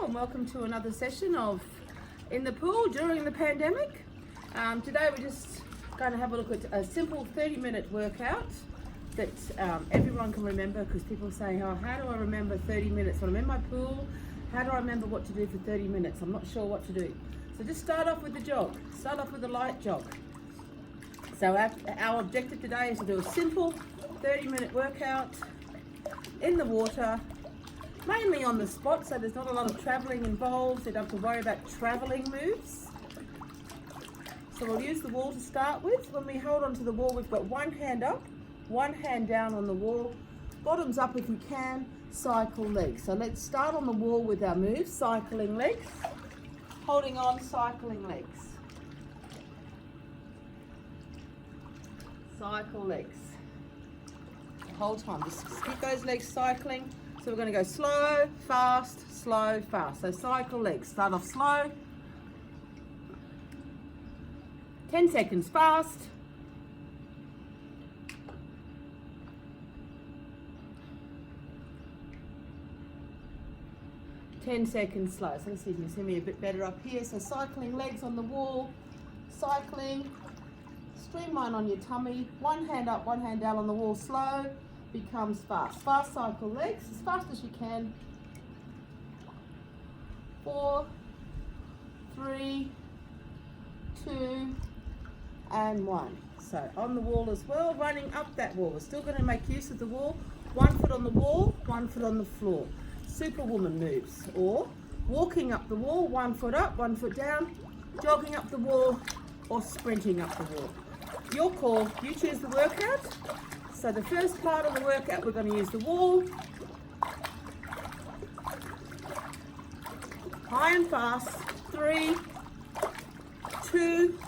and welcome to another session of In the Pool during the pandemic. Today we're just going to have a look at a simple 30-minute workout that everyone can remember, because people say, oh, how do I remember 30 minutes when I'm in my pool? How do I remember what to do for 30 minutes? I'm not sure what to do. So just start off with the jog. Start off with a light jog. So our objective today is to do a simple 30-minute workout in the water, mainly on the spot, so there's not a lot of travelling involved. You don't have to worry about travelling moves. So we'll use the wall to start with. When we hold onto the wall, we've got one hand up, one hand down on the wall, bottoms up if you can, cycle legs. So let's start on the wall with our moves, cycling legs, holding on, cycling legs. Cycle legs. The whole time, just keep those legs cycling. So we're going to go slow, fast, slow, fast. So cycle legs. Start off slow. 10 seconds fast. 10 seconds slow. So let's see if you can see me a bit better up here. So cycling legs on the wall. Cycling. Streamline on your tummy. One hand up, one hand down on the wall. Slow becomes fast. Fast cycle legs as fast as you can. 4, 3, 2, and 1. So on the wall as well, running up that wall. We're still going to make use of the wall. 1 foot on the wall, 1 foot on the floor. Superwoman moves, or walking up the wall, 1 foot up, 1 foot down, jogging up the wall, or sprinting up the wall. Your call, you choose the workout. So the first part of the workout, we're going to use the wall. High and fast. 3, 2,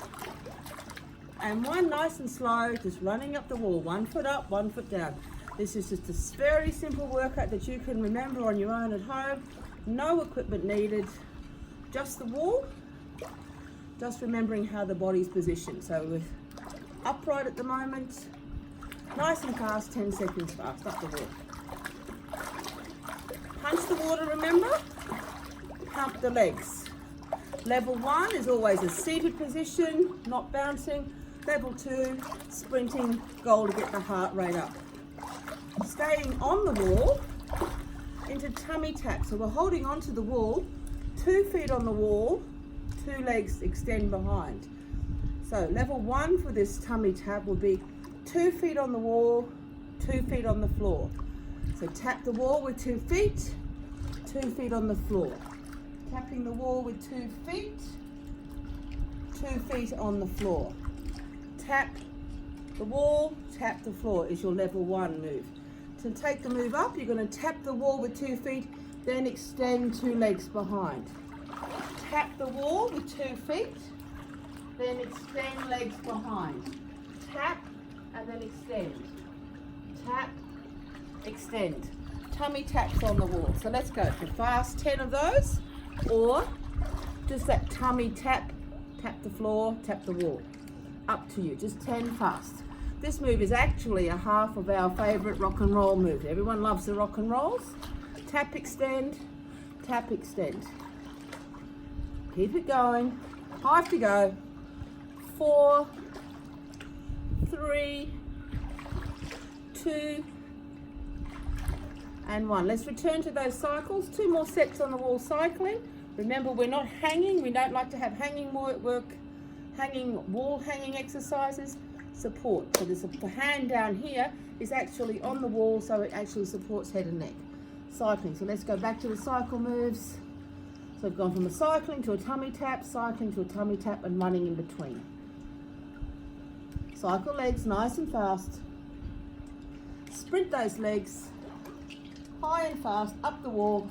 and 1. Nice and slow, just running up the wall. 1 foot up, 1 foot down. This is just a very simple workout that you can remember on your own at home. No equipment needed, just the wall. Just remembering how the body's positioned. So we're upright at the moment. Nice and fast, 10 seconds fast, up the wall. Punch the water, remember? Pump the legs. Level 1 is always a seated position, not bouncing. Level 2, sprinting, goal to get the heart rate up. Staying on the wall into tummy tap. So we're holding onto the wall, 2 feet on the wall, 2 legs extend behind. So level 1 for this tummy tap will be 2 feet on the wall, 2 feet on the floor. So tap the wall with 2 feet, 2 feet on the floor. Tapping the wall with 2 feet, 2 feet on the floor. Tap the wall, tap the floor is your level 1 move. To take the move up, you're going to tap the wall with 2 feet, then extend 2 legs behind. Tap the wall with 2 feet, then extend legs behind. Tap and then extend. Tap, extend. Tummy taps on the wall. So let's go for fast, 10 of those, or just that tummy tap, tap the floor, tap the wall. Up to you, just 10 fast. This move is actually a half of our favorite rock and roll move. Everyone loves the rock and rolls. Tap, extend, tap, extend. Keep it going. 5 to go. 4, 3, 2, and 1. Let's return to those cycles. 2 more sets on the wall cycling. Remember, we're not hanging. We don't like to have hanging work, wall hanging exercises. Support. So the hand down here is actually on the wall, so it actually supports head and neck. Cycling. So let's go back to the cycle moves. So we've gone from a cycling to a tummy tap, cycling to a tummy tap, and running in between. Cycle legs nice and fast. Sprint those legs. High and fast, up the wall.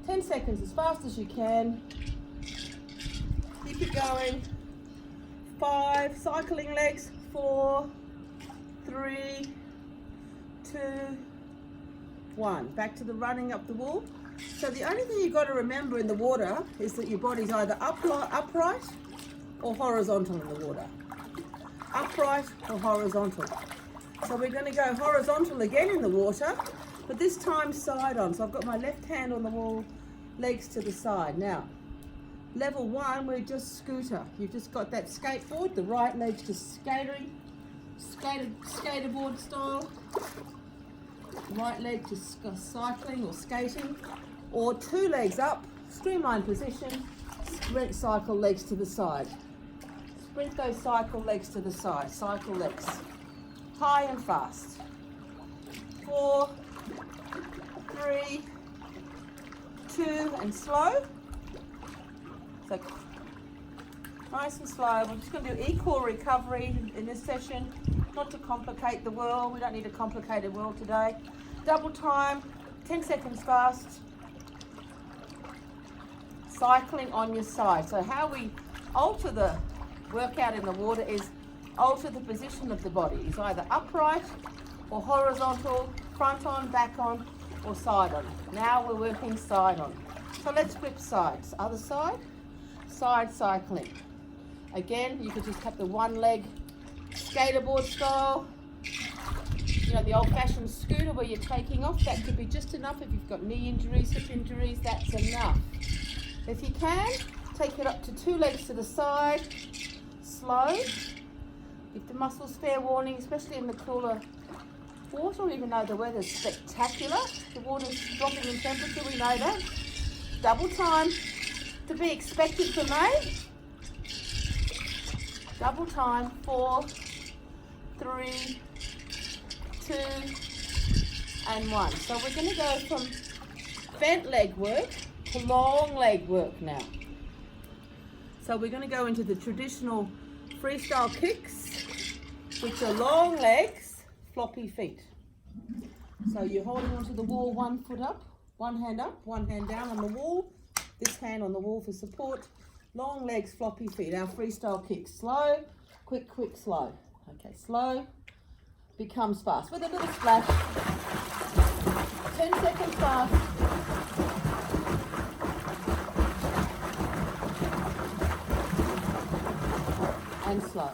10 seconds as fast as you can. Keep it going. 5, cycling legs. 4, 3, 2, 1. Back to the running up the wall. So the only thing you've got to remember in the water is that your body's either upright or horizontal in the water. Upright or horizontal. So we're going to go horizontal again in the water, but this time side on. So I've got my left hand on the wall, legs to the side. Now, level 1, we're just scooter. You've just got that skateboard, the right leg's just skateboard style. Right leg just cycling or skating. Or 2 legs up, streamline position, sprint, cycle, legs to the side. Sprint those cycle legs to the side, cycle legs. High and fast. 4, 3, 2, and slow. So nice and slow. We're just going to do equal recovery in this session, not to complicate the world. We don't need a complicated world today. Double time, 10 seconds fast. Cycling on your side. So how we alter the workout in the water is alter the position of the body. It's either upright or horizontal, front on, back on, or side on. Now we're working side on. So let's grip sides. Other side, side cycling. Again, you could just have the one leg skateboard style. You know, the old-fashioned scooter where you're taking off. That could be just enough. If you've got knee injuries, hip injuries, that's enough. If you can, take it up to 2 legs to the side, slow. Give the muscles fair warning, especially in the cooler water, even though the weather's spectacular. The water's dropping in temperature, we know that. Double time to be expected for May. Double time, 4, 3, 2, and 1. So we're going to go from bent leg work to long leg work now. So we're going to go into the traditional freestyle kicks, which are long legs, floppy feet. So you're holding onto the wall, 1 foot up, 1 hand up, 1 hand down on the wall, this hand on the wall for support. Long legs, floppy feet, our freestyle kicks. Slow, quick, quick, slow. Okay, slow becomes fast with a little splash. 10 seconds fast. And slow.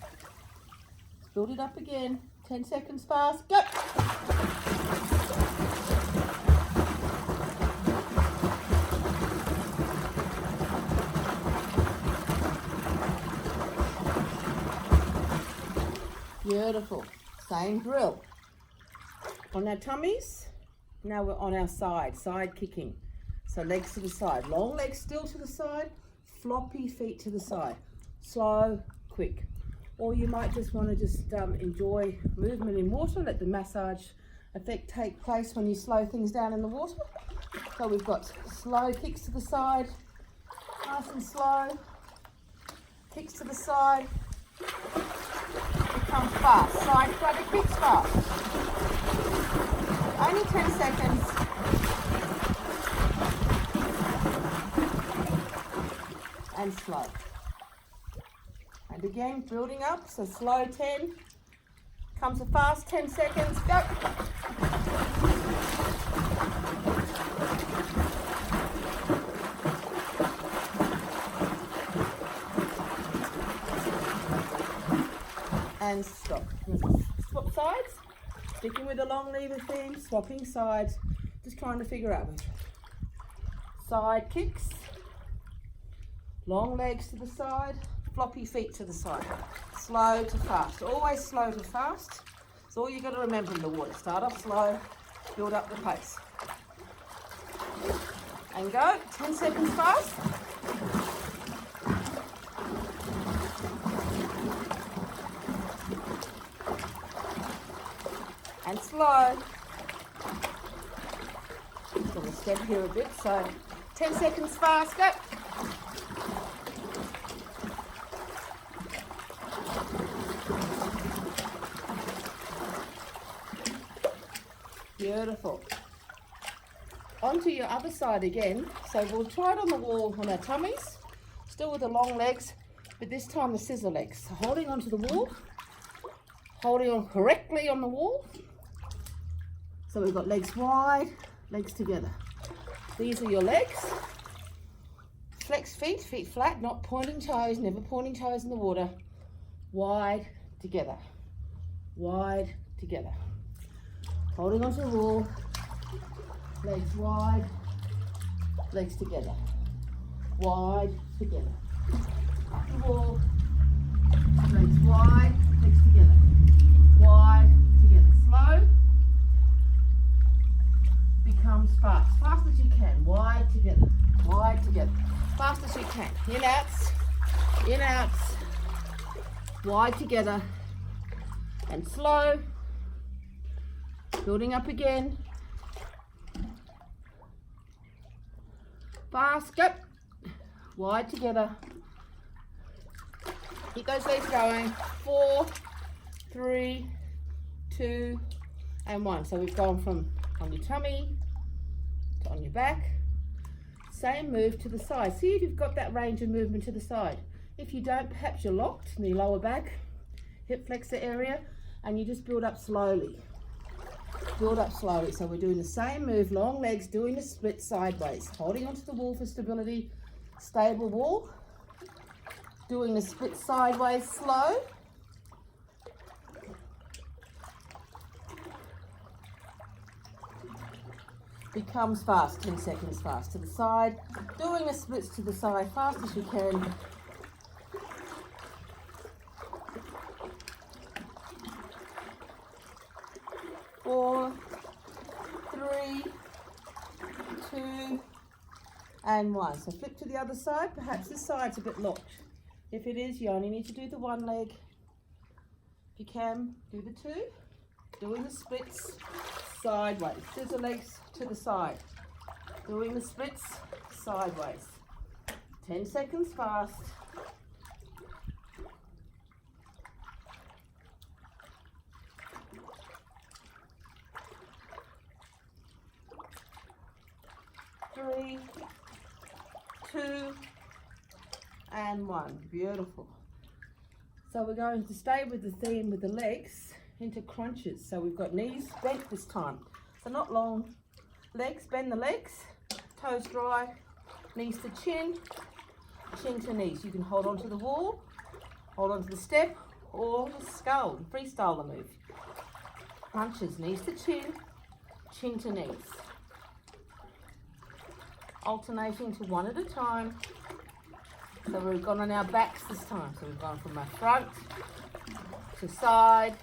Let's build it up again. 10 seconds fast. Go! Beautiful. Same drill. On our tummies, now we're on our side kicking. So legs to the side. Long legs still to the side, floppy feet to the side. Slow, quick. Or you might just want to enjoy movement in water, let the massage effect take place when you slow things down in the water. So we've got slow kicks to the side, nice and slow, kicks to the side, become fast, side flutter kicks fast. Only 10 seconds. And slow. And again, building up, so slow 10, comes a fast 10 seconds, go. And stop. Swap sides, sticking with the long lever theme, swapping sides, just trying to figure out. Side kicks, long legs to the side, floppy feet to the side. Slow to fast, always slow to fast. It's all you got to remember in the water. Start off slow, build up the pace. And go, 10 seconds fast. And slow. I'm going to step here a bit, so 10 seconds fast, go. Beautiful. Onto your other side again. So we'll try it on the wall on our tummies, still with the long legs, but this time the scissor legs. So holding onto the wall, holding on correctly on the wall. So we've got legs wide, legs together. These are your legs. Flex feet, feet flat, not pointing toes, never pointing toes in the water. Wide together, wide together. Holding onto the wall, legs wide, legs together, wide, together, up the wall, legs wide, legs together, wide, together, slow, becomes fast, fast as you can, wide, together, fast as you can, in, outs, wide, together, and slow, building up again, fast, go, wide, together, keep those legs going, 4, 3, 2, and 1. So we've gone from on your tummy to on your back. Same move to the side. See if you've got that range of movement to the side. If you don't, perhaps you're locked in the lower back, hip flexor area, and you just build up slowly. Build up slowly. So we're doing the same move, long legs, doing the split sideways, holding onto the wall for stability, stable wall, doing the split sideways slow. Becomes fast, 10 seconds fast to the side, doing the splits to the side fast as you can. Four, 3, 2, and 1. So flip to the other side. Perhaps this side's a bit locked. If it is, you only need to do the one leg. If you can, do the 2. Doing the splits sideways. Scissor legs to the side. Doing the splits sideways. 10 seconds fast. Three, 2, and 1. Beautiful. So we're going to stay with the theme with the legs into crunches. So we've got knees bent this time. So not long legs, bend the legs, toes dry, knees to chin, chin to knees. You can hold onto the wall, hold onto the step, or the skull, freestyle the move. Crunches, knees to chin, chin to knees. Alternating to one at a time. So we've gone on our backs this time. So we've gone from our front to side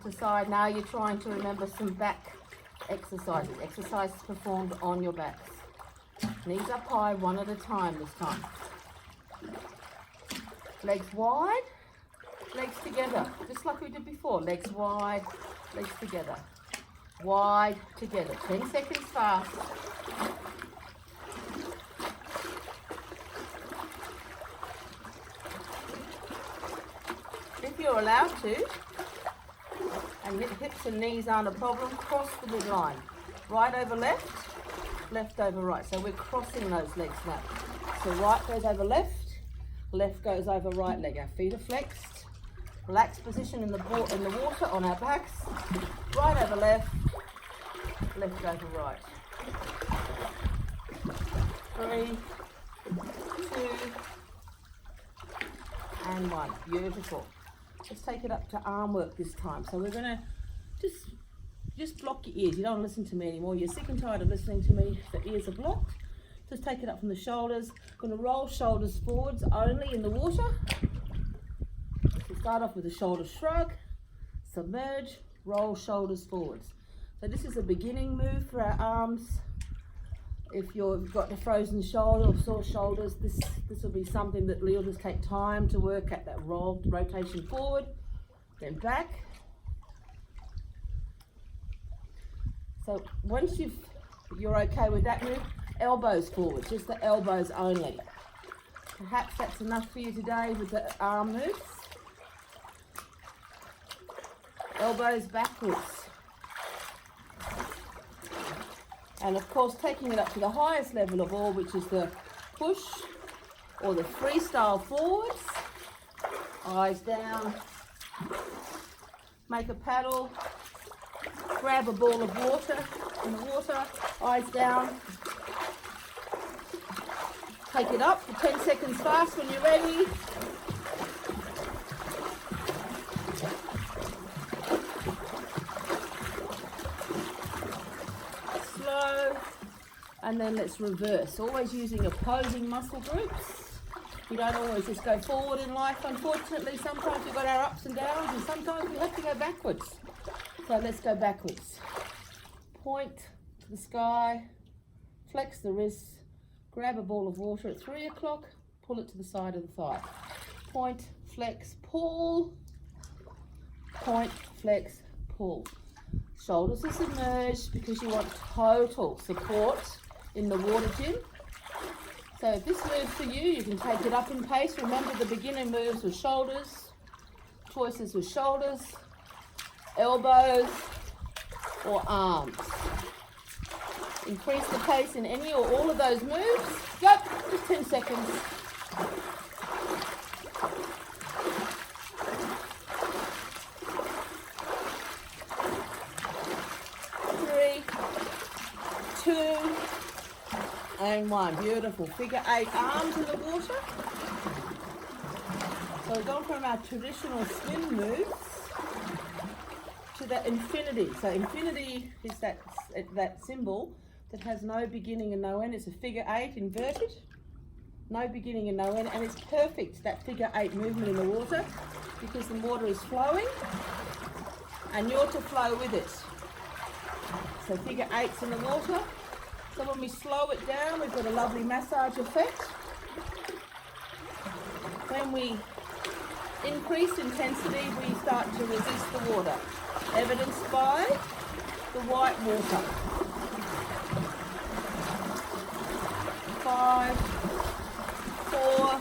to side. Now you're trying to remember some back exercises. Exercises performed on your backs. Knees up high, one at a time this time. Legs wide, legs together. Just like we did before. Legs wide, legs together. Wide, together. 10 seconds fast. If you're allowed to, and hips and knees aren't a problem, cross the midline. Right over left, left over right. So we're crossing those legs now. So right goes over left, left goes over right leg. Our feet are flexed. Relaxed position in the water on our backs. Right over left, left over right. 3, 2, and 1. Beautiful. Let's take it up to arm work this time. So we're going to just block your ears. You don't want to listen to me anymore. You're sick and tired of listening to me. The ears are blocked. Just take it up from the shoulders. Going to roll shoulders forwards only in the water. So start off with a shoulder shrug, submerge, roll shoulders forwards. So this is a beginning move for our arms. If you've got a frozen shoulder or sore shoulders, this will be something that will just take time to work at, that rotation forward, then back. So once you're okay with that move, elbows forward, just the elbows only. Perhaps that's enough for you today with the arm moves. Elbows backwards. And of course, taking it up to the highest level of all, which is the push or the freestyle forwards. Eyes down. Make a paddle. Grab a ball of water in the water. Eyes down. Take it up for 10 seconds fast when you're ready. And then let's reverse, always using opposing muscle groups. We don't always just go forward in life. Unfortunately, sometimes we've got our ups and downs, and sometimes we have to go backwards. So let's go backwards. Point to the sky, flex the wrists, grab a ball of water at 3 o'clock, pull it to the side of the thigh. Point, flex, pull. Point, flex, pull. Shoulders are submerged because you want total support in the water gym. So if this moves for you, you can take it up in pace. Remember, the beginner moves with shoulders, choices with shoulders, elbows, or arms. Increase the pace in any or all of those moves. Go, just 10 seconds. 3, 2, and 1. Beautiful. Figure 8, arms in the water. So we've gone from our traditional swim moves to the infinity. So infinity is that symbol that has no beginning and no end. It's a figure 8 inverted. No beginning and no end. And it's perfect, that figure 8 movement in the water, because the water is flowing and you're to flow with it. So figure 8's in the water. So when we slow it down, we've got a lovely massage effect. When we increase intensity, we start to resist the water, evidenced by the white water. 5, 4,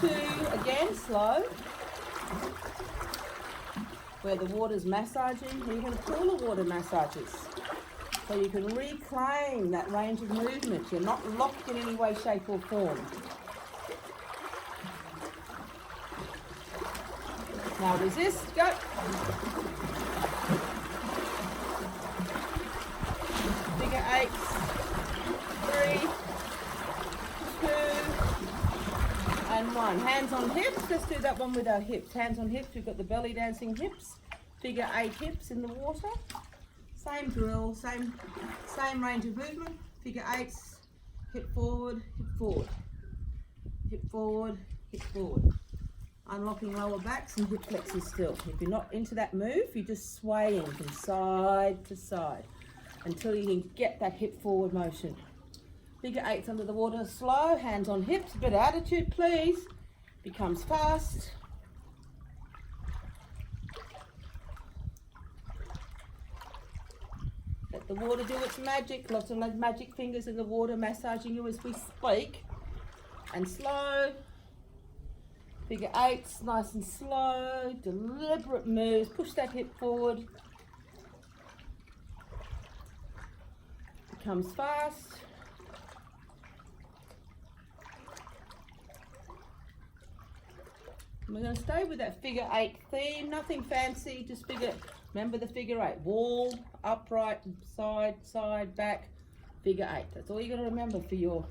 3, 2, again slow. Where the water's massaging, even cooler water massages. So you can reclaim that range of movement. You're not locked in any way, shape or form. Now resist, go. Figure 8, 3, 2, and 1. Hands on hips. Let's do that one with our hips. Hands on hips. We've got the belly dancing hips. Figure 8 hips in the water. Same drill, same range of movement. Figure 8s. Hip forward, hip forward. Hip forward, hip forward. Unlocking lower backs and hip flexors still. If you're not into that move, you're just swaying from side to side until you can get that hip forward motion. Figure 8s under the water, slow, hands on hips, a bit of attitude please. Becomes fast. Let the water do its magic. Lots of magic fingers in the water massaging you as we speak. And slow. Figure 8s, nice and slow, deliberate moves. Push that hip forward. Becomes fast. And we're going to stay with that figure 8 theme. Nothing fancy, just remember the figure 8. Wall, upright, side, side, back, figure 8. That's all you're going to remember for your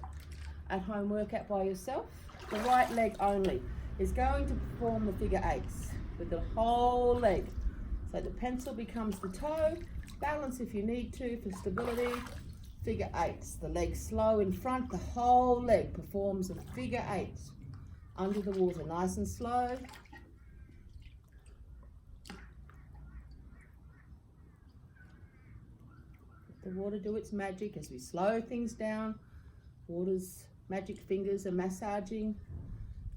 at-home workout by yourself. The right leg only is going to perform the figure 8s with the whole leg. So the pencil becomes the toe, balance if you need to for stability, figure 8s. The leg slow in front, the whole leg performs a figure 8 under the water, nice and slow. Let the water do its magic as we slow things down. Water's magic fingers are massaging,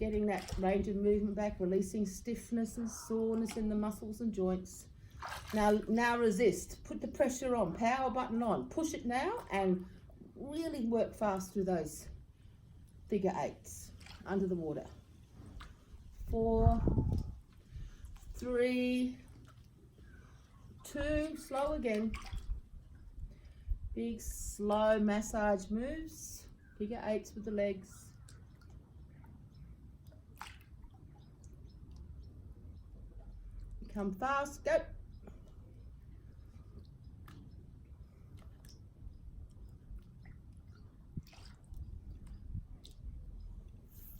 getting that range of movement back, releasing stiffness and soreness in the muscles and joints. Now resist. Put the pressure on, power button on. Push it now and really work fast through those figure 8s under the water. 4, 3, 2, slow again. Big slow massage moves. Figure 8s with the legs. Come fast, go.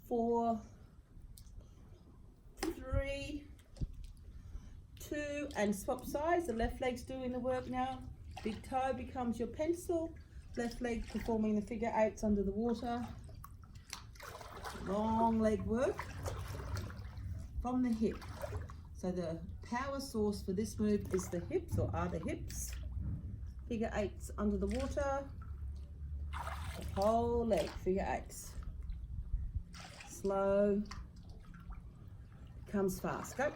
4, 3, 2, and swap sides. The left leg's doing the work now. Big toe becomes your pencil. Left leg performing the figure eights under the water. Long leg work from the hip. So the power source for this move is the hips, or are the hips. Figure eights under the water. The whole leg, figure eights. Slow, becomes fast. Go.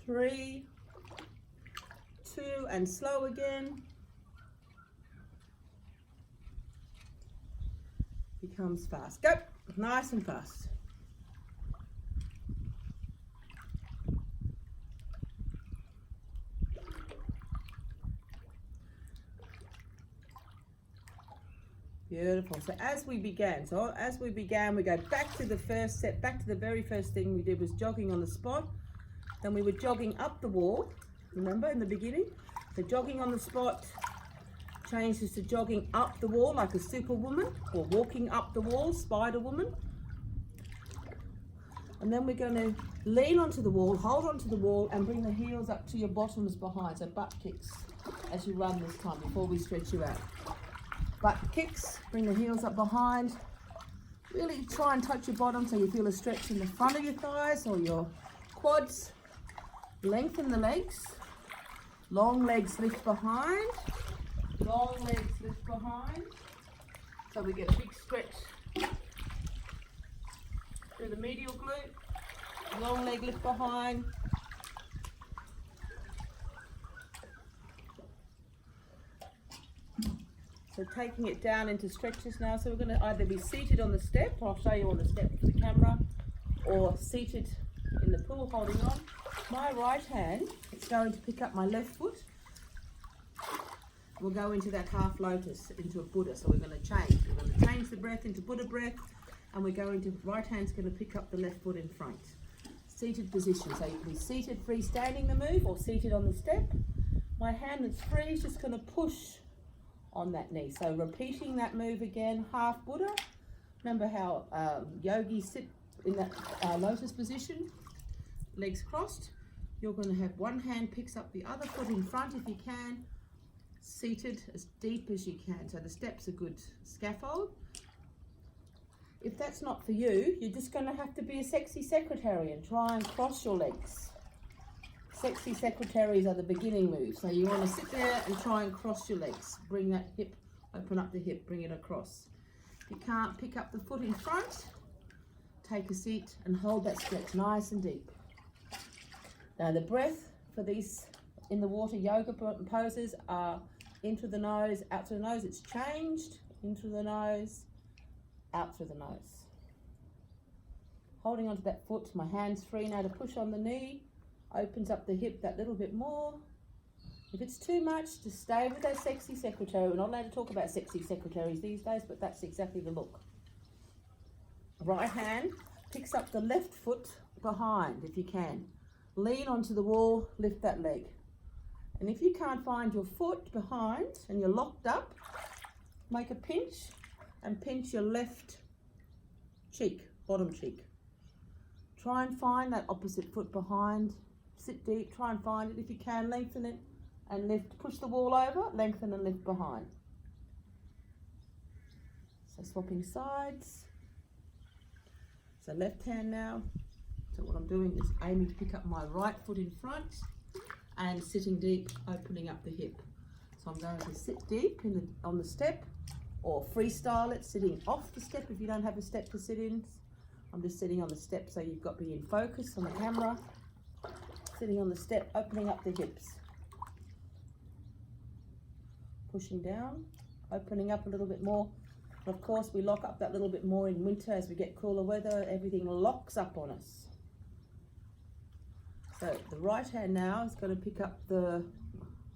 Three, two, and slow again. Becomes fast. Go. Nice and fast. Beautiful. So as we began, we go back to the first set, back to the very first thing we did was jogging on the spot. Then we were jogging up the wall, remember in the beginning? So jogging on the spot changes to jogging up the wall like a superwoman, or walking up the wall, Spider Woman. And then we're going to lean onto the wall, hold onto the wall, and bring the heels up to your bottoms behind, so butt kicks as you run this time before we stretch you out. Butt kicks, bring the heels up behind. Really try and touch your bottom so you feel a stretch in the front of your thighs or your quads. Lengthen the legs. Long legs lift behind. Long legs lift behind. So we get a big stretch through the medial glute. Long leg lift behind. So taking it down into stretches now. So we're going to either be seated on the step, I'll show you on the step for the camera, or seated in the pool holding on. My right hand is going to pick up my left foot. We'll go into that half lotus, into a Buddha. So we're going to change. We're going to change the breath into Buddha breath, and we're going to, right hand's going to pick up the left foot in front. Seated position. So you can be seated freestanding the move, or seated on the step. My hand that's free is just going to push on that knee. So repeating that move again, half Buddha. Remember how yogis sit in that lotus position, legs crossed. You're going to have one hand picks up the other foot in front if you can, seated as deep as you can. So the steps are good scaffold. If that's not for you, you're just going to have to be a sexy secretary and try and cross your legs. Sexy secretaries are the beginning moves. So you want to sit there and try and cross your legs. Bring that hip, open up the hip, bring it across. If you can't pick up the foot in front, take a seat and hold that stretch nice and deep. Now the breath for these in the water yoga poses are in through the nose, out through the nose. It's changed, in through the nose, out through the nose. Holding onto that foot, my hand's free now to push on the knee. Opens up the hip that little bit more. If it's too much, just stay with that sexy secretary. We're not allowed to talk about sexy secretaries these days, but that's exactly the look. Right hand picks up the left foot behind if you can. Lean onto the wall, lift that leg. And if you can't find your foot behind and you're locked up, make a pinch and pinch your left cheek, bottom cheek. Try and find that opposite foot behind. Sit deep, try and find it if you can, lengthen it and lift. Push the wall over, lengthen and lift behind. So swapping sides. So left hand now. So what I'm doing is aiming to pick up my right foot in front and sitting deep, opening up the hip. So I'm going to sit deep on the step, or freestyle it, sitting off the step if you don't have a step to sit in. I'm just sitting on the step so you've got to be in focus on the camera. Sitting on the step, opening up the hips. Pushing down, opening up a little bit more. Of course, we lock up that little bit more in winter as we get cooler weather. Everything locks up on us. So the right hand now is going to pick up the,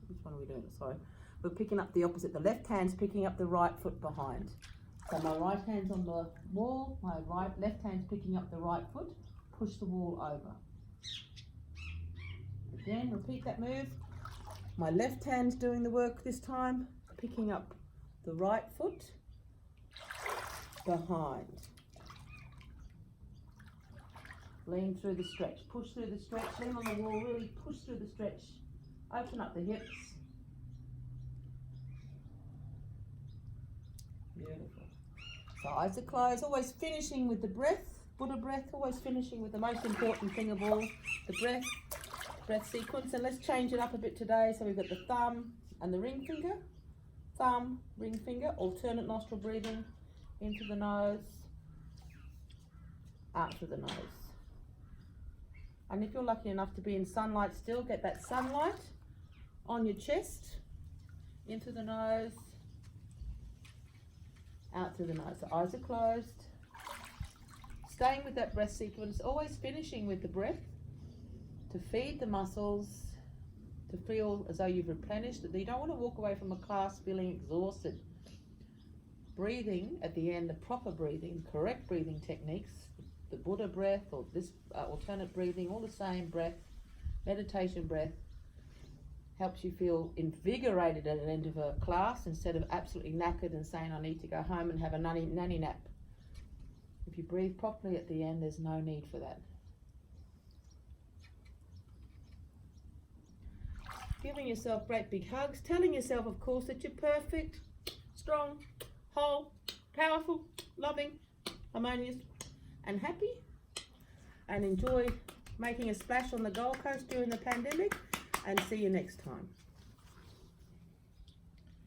which one are we doing? Sorry. We're picking up the opposite. The left hand's picking up the right foot behind. So my right hand's on the wall, my left hand's picking up the right foot. Push the wall over. Again, repeat that move. My left hand's doing the work this time, picking up the right foot behind. Lean through the stretch, push through the stretch, lean on the wall, really push through the stretch. Open up the hips. Beautiful. So eyes are closed, always finishing with the breath, Buddha breath, always finishing with the most important thing of all, the breath sequence. And let's change it up a bit today. So we've got the thumb and the ring finger, thumb, ring finger, alternate nostril breathing, into the nose, out through the nose. And if you're lucky enough to be in sunlight still, get that sunlight on your chest, into the nose, out through the nose. So eyes are closed. Staying with that breath sequence, always finishing with the breath to feed the muscles, to feel as though you've replenished it. You don't want to walk away from a class feeling exhausted. Breathing at the end, the proper breathing, correct breathing techniques, the Buddha breath or this alternate breathing, all the same breath, meditation breath, helps you feel invigorated at the end of a class instead of absolutely knackered and saying I need to go home and have a nanny nap. If you breathe properly at the end, there's no need for that. Giving yourself great big hugs, telling yourself, of course, that you're perfect, strong, whole, powerful, loving, harmonious, and happy. And enjoy making a splash on the Gold Coast during the pandemic. And see you next time.